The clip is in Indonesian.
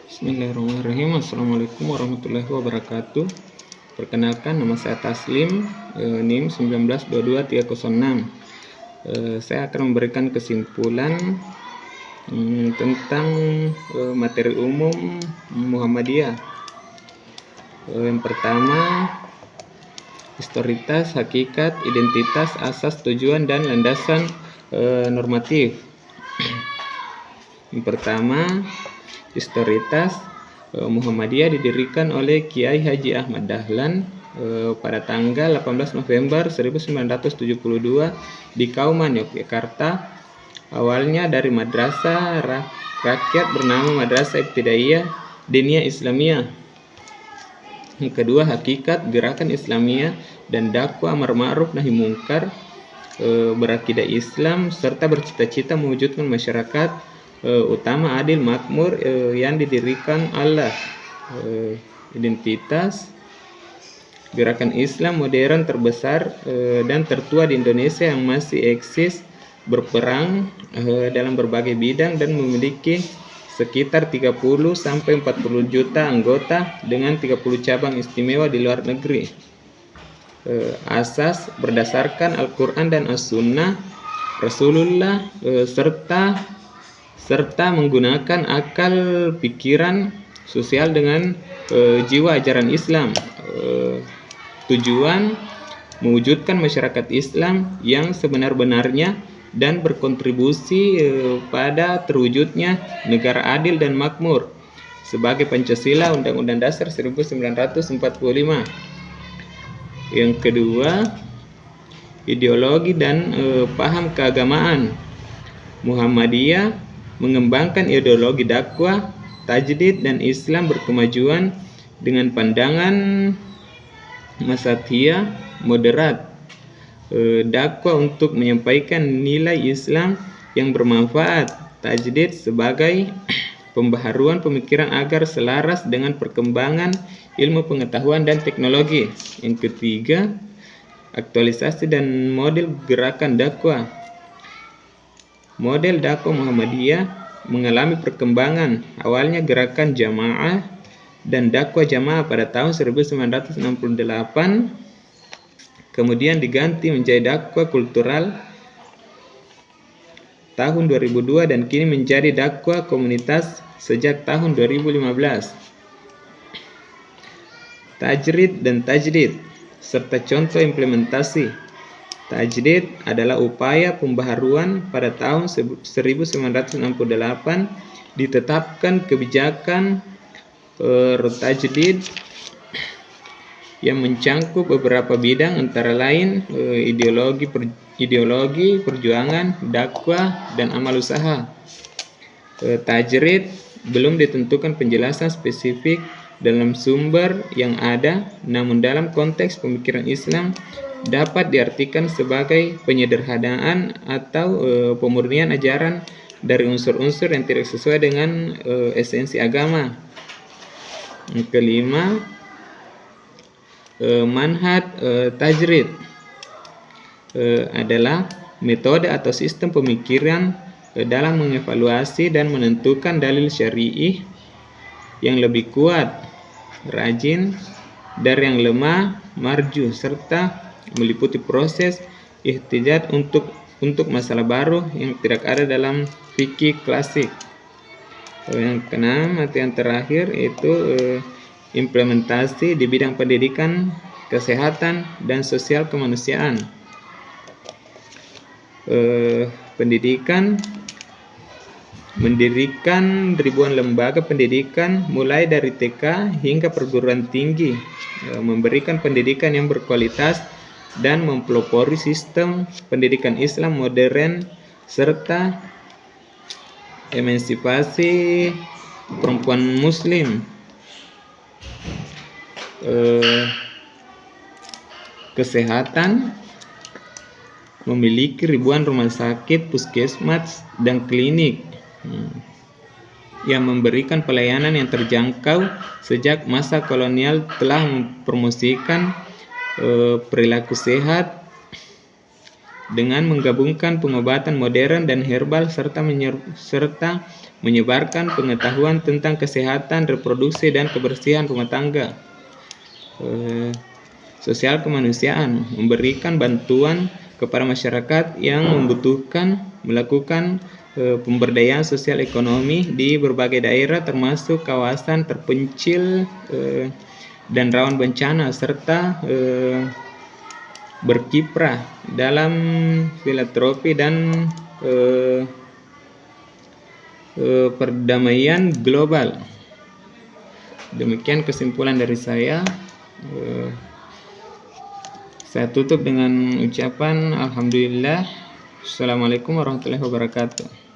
Bismillahirrahmanirrahim. Assalamualaikum warahmatullahi wabarakatuh. Perkenalkan, nama saya Taslim, NIM 1922306. Saya akan memberikan kesimpulan tentang materi umum Muhammadiyah. Yang pertama, historitas, hakikat, identitas, asas, tujuan, dan landasan normatif. Yang pertama, historitas. Muhammadiyah didirikan oleh Kiai Haji Ahmad Dahlan pada tanggal 18 November 1972 di Kauman, Yogyakarta. Awalnya dari madrasah rakyat bernama Madrasah Ibtidaiyah Diniyah Islamiyah. Yang kedua, hakikat, gerakan Islamiyah dan dakwah amar ma'ruf nahi mungkar, berakidah Islam serta bercita-cita mewujudkan masyarakat utama adil makmur yang didirikan Allah. Identitas, gerakan Islam modern terbesar dan tertua di Indonesia yang masih eksis, berperang dalam berbagai bidang dan memiliki sekitar 30 sampai 40 juta anggota dengan 30 cabang istimewa di luar negeri. Asas berdasarkan Al-Quran dan As-Sunnah Rasulullah serta menggunakan akal pikiran sosial dengan jiwa ajaran Islam. Tujuan mewujudkan masyarakat Islam yang sebenar-benarnya dan berkontribusi pada terwujudnya negara adil dan makmur sebagai Pancasila Undang-Undang Dasar 1945. Yang kedua, ideologi dan paham keagamaan. Muhammadiyah mengembangkan ideologi dakwah, tajdid, dan Islam berkemajuan dengan pandangan Wasatiyah moderat. Dakwah untuk menyampaikan nilai Islam yang bermanfaat, tajdid sebagai pembaharuan pemikiran agar selaras dengan perkembangan ilmu pengetahuan dan teknologi. Yang ketiga, aktualisasi dan model gerakan dakwah. Model dakwah Muhammadiyah mengalami perkembangan. Awalnya gerakan jamaah dan dakwah jamaah pada tahun 1968, kemudian diganti menjadi dakwah kultural tahun 2002 dan kini menjadi dakwah komunitas sejak tahun 2015. Tajrid dan tajdid serta contoh implementasi. Tajdid adalah upaya pembaharuan. Pada tahun 1968 ditetapkan kebijakan tajdid yang mencangkup beberapa bidang antara lain ideologi, perjuangan, dakwah, dan amal usaha. Tajrid belum ditentukan penjelasan spesifik dalam sumber yang ada, namun dalam konteks pemikiran Islam dapat diartikan sebagai penyederhanaan atau pemurnian ajaran dari unsur-unsur yang tidak sesuai dengan esensi agama. Yang kelima, manhaj tajrid adalah metode atau sistem pemikiran dalam mengevaluasi dan menentukan dalil syar'i yang lebih kuat, rajin, dari yang lemah, marjuh, serta meliputi proses ihtijaj untuk masalah baru yang tidak ada dalam fikih klasik. Yang keenam, atau yang terakhir, yaitu implementasi di bidang pendidikan, kesehatan, dan sosial kemanusiaan. Pendidikan mendirikan ribuan lembaga pendidikan mulai dari TK hingga perguruan tinggi, memberikan pendidikan yang berkualitas dan mempelopori sistem pendidikan Islam modern serta emansipasi perempuan muslim. Kesehatan memiliki ribuan rumah sakit, puskesmas, dan klinik yang memberikan pelayanan yang terjangkau. Sejak masa kolonial telah mempromosikan perilaku sehat dengan menggabungkan pengobatan modern dan herbal serta menyebarkan pengetahuan tentang kesehatan reproduksi dan kebersihan rumah tangga. Sosial kemanusiaan, memberikan bantuan kepada masyarakat yang membutuhkan, melakukan pemberdayaan sosial ekonomi di berbagai daerah termasuk kawasan terpencil dan rawan bencana, serta berkiprah dalam filantropi dan perdamaian global. Demikian kesimpulan dari saya. Saya tutup dengan ucapan alhamdulillah. Assalamualaikum warahmatullahi wabarakatuh.